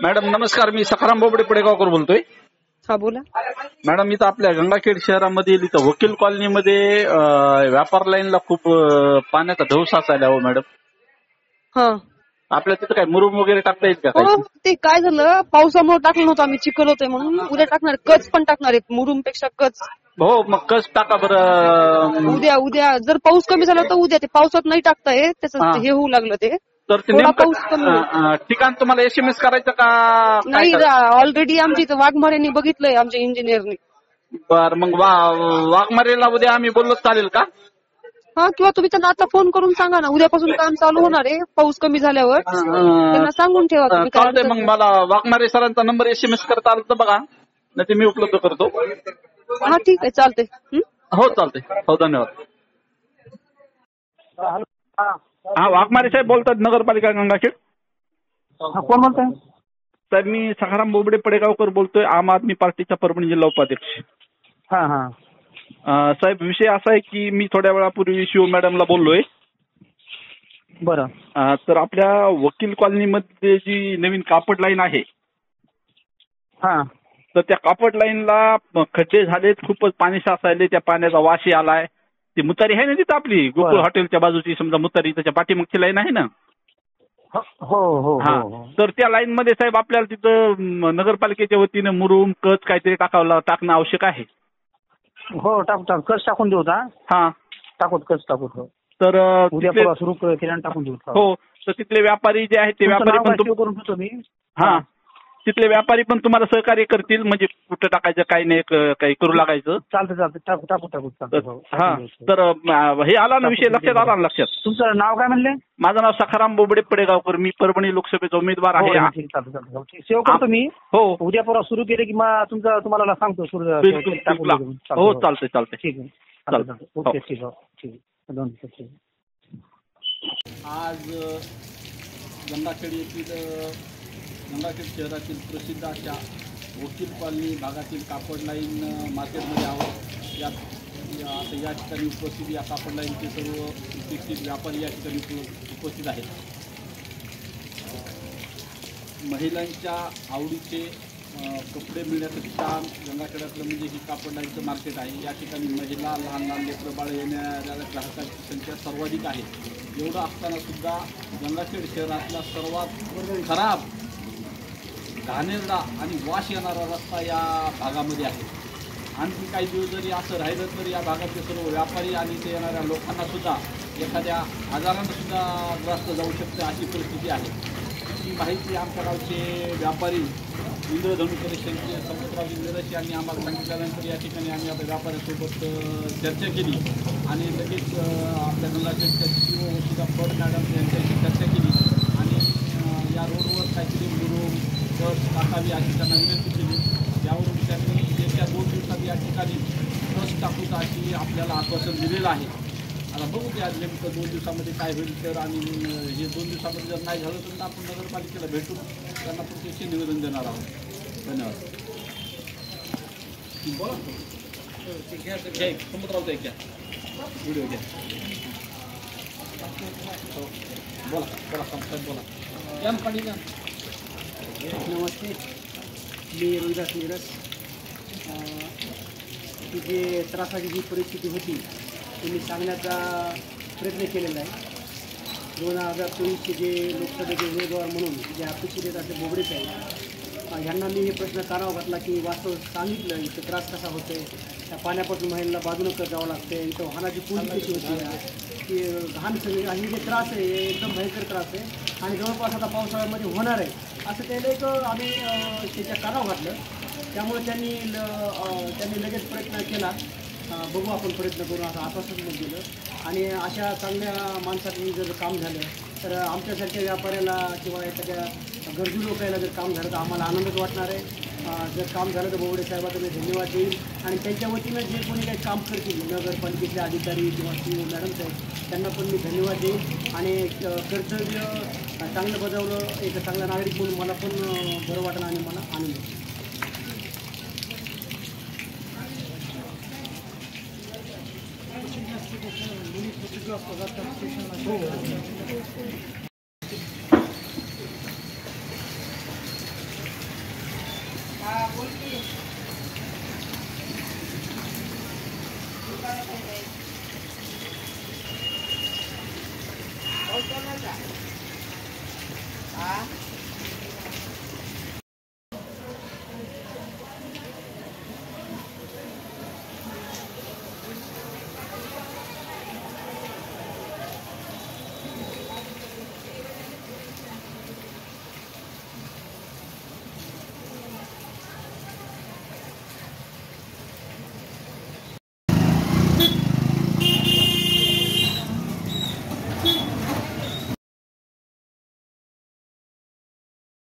Madam नमस्कार, मी सखाराम बोबडे पडेगावकर बोलतोय. हा बोला. मॅडम इथं आपल्या गंगाखेड शहरामधील इथं वकील कॉलनीमध्ये व्यापार लाईनला खूप पाण्याचा ढव साचायला हो मॅडम. हा आपल्या तिथं काय मुरुम वगैरे टाकता येईल का हो, काही? ते काय झालं, पावसामुळे टाकलं नव्हतं आम्ही, चिखल होतोय म्हणून. उद्या टाकणार, कच पण टाकणार आहे, मुरुम पेक्षा कच. हो मग कस टाका बरं. उद्या जर पाऊस कमी झाला तर उद्या. ते पावसात नाही टाकता येत, त्याचं हे होऊ लागलं ते. तर ते थोडा पाऊस कमी होईल. नेमकं ठिकाण तुम्हाला SMS करायचं का नाही, काय? ऑलरेडी आमच्या इथं वाघमारेंनी बघितलंय, आमच्या इंजिनियरनी. बर मग वाघमारेला उद्या आम्ही बोललो चालेल का? हा, किंवा तुम्ही त्यांना आता फोन करून सांगा ना, उद्यापासून काम चालू होणार आहे पाऊस कमी झाल्यावर. त्यांना सांगून ठेवा तुम्ही. काय चालतंय, मग मला वाघमारे सरांचा नंबर SMS करता आला तर बघा, नाही ते मी उपलब्ध करतो. हा ठीक आहे, चालतंय. हो चालतंय, हो धन्यवाद. हा वाघमारे साहेब बोलतात, नगरपालिका गंगाखेड. कोण बोलताय? साहेब मी सखाराम बोबडे पडेगावकर बोलतोय, आम आदमी पार्टीचा परभणी जिल्हा उपाध्यक्ष. हा हा. साहेब विषय असा आहे की मी थोड्या वेळापूर्वी शिव मॅडमला बोललोय. बरं. तर आपल्या वकील कॉलनीमध्ये जी नवीन कापड लाईन आहे, हा. तर त्या कापड लाईनला खड्डे झालेत, खूपच पाणी साचायले, त्या पाण्याचा वाशी आलाय. ती मुतारी आहे ना तिथं आपली गोकुळ हॉटेलच्या बाजूची, समजा मुतारी त्याच्या पाठीमागची लाईन आहे ना. हो हो हा, तर त्या लाईन मध्ये साहेब आपल्याला तिथं नगरपालिकेच्या वतीनं मुरुम कच काहीतरी टाकणं आवश्यक आहे. हो, टाकू कच टाकून देऊ. हा कच टाकू. तर उद्या परवा सुरू केल्यानं टाकून देऊ. हो, तर तिथले व्यापारी जे आहेत ते व्यापारी पण करून ठेवतो मी. हा, तिथले व्यापारी पण तुम्हाला सहकार्य करतील, म्हणजे कुठं टाकायचं काही नाही, काही करू लागायचं. चालतं टाकू. हा, तर हे आला ना विषय लक्षात आला ना लक्षात. तुमचं नाव काय म्हणले? माझं नाव सखाराम बोबडे पडेगावकर, मी परभणी लोकसभेचा उमेदवार आहे. चालतं. सेव करतो मी. हो, उद्या परवा सुरू केले की मग तुम्हाला सांगतो सुरू. बिलकुल. हो चालतंय. ठीक आहे. चालतं. ओके, ठीक आहे. दोन ठीक आहे. आज गंगाखेड शहरातील प्रसिद्ध अशा वकील कॉलनी भागातील कापड लाईन मार्केटमध्ये आहोत. या ठिकाणी उपस्थित, या कापड लाईनचे सर्व उपस्थित व्यापारी या ठिकाणी उपस्थित आहेत. महिलांच्या आवडीचे कपडे मिळण्याचं ठिकाण गंगाखेड्यातलं म्हणजे ही कापड लाईनचं मार्केट आहे. या ठिकाणी महिला, लहान लेकरं बाळ येणाऱ्या ग्राहकांची संख्या सर्वाधिक आहे. एवढं असताना सुद्धा गंगाखेड शहरातला सर्वात खराब, घाणेरडा आणि वास येणारा रस्ता या भागामध्ये आहे. आणखी काही दिवस जरी असं राहिलं तर या भागातले सर्व व्यापारी आणि इथे येणाऱ्या लोकांना सुद्धा एखाद्या आजारानं सुद्धा ग्रस्त जाऊ शकते, अशी परिस्थिती आहे. ही माहिती आमच्या गावचे व्यापारी इंद्रधनु कलेक्शनचे समुद्राव इंद्रशी यांनी आम्हाला सांगितल्यानंतर या ठिकाणी आम्ही आपल्या व्यापाऱ्यांसोबत चर्चा केली आणि लगेच आपल्या गंगाखेडच्या CEO सुद्धा फड मॅडम यांच्याशी चर्चा केली आणि या रोडवर काहीतरी मुरुम कच टाकावी अशी त्यांना विनंती केली. यावरून त्यांनी येत्या 2 दिवसात या ठिकाणी कच टाकूचा अशी आपल्याला आश्वासन दिलेलं आहे. आता बघू की आज नेमकं 2 दिवसामध्ये काय होईल तर, आणि हे 2 दिवसामध्ये जर नाही झालं तर आपण नगरपालिकेला भेटून त्यांना प्रत्यक्ष निवेदन देणार आहोत. धन्यवाद. बोला घ्या, समुद्रावचा घ्या, व्हिडिओ घ्या. बोला या ना पाणी घ्या. नमस्ते, मी रोहिदास निरस. ही जी त्रासाची जी परिस्थिती होती ती मी सांगण्याचा प्रयत्न केलेला आहे. 2024चे जे लोकसभेचे उमेदवार म्हणून जे अपेक्षित आहेत असे बोबडे साहेब, ह्यांना मी हे प्रश्न कानावर घातला की वास्तव सांगितलं इथं त्रास कसा होतो आहे. त्या पाण्यापासून महिला बाजूनं करत जावं लागते, इथं वाहनाची पूल कशी होती, की घाण सगळी, आणि जे त्रास आहे हे एकदम भयंकर त्रास आहे आणि जवळपास आता पावसाळ्यामध्ये होणार आहे असं त्याला एक आम्ही त्याच्या कानावर घातलं. त्यामुळे त्यांनी लगेच प्रयत्न केला. बघू आपण प्रयत्न करू असं आश्वासन मग दिलं. आणि अशा चांगल्या माणसांनी जर काम झालं तर आमच्यासारख्या व्यापाऱ्याला किंवा एखाद्या गरजू लोकांना जर काम झालं तर आम्हाला आनंदच वाटणार आहे. जर काम झालं तर बोबडे साहेबांना मी धन्यवाद देईल आणि त्यांच्या वतीनं जे कोणी काही काम करतील नगरपालिकेचे अधिकारी किंवा CEO मॅडम साहेब त्यांना पण मी धन्यवाद देईल. आणि कर्तव्य चांगलं बजावलं एक चांगला नागरिक म्हणून मला पण बरं वाटलं आणि मला आनंद होईल. हा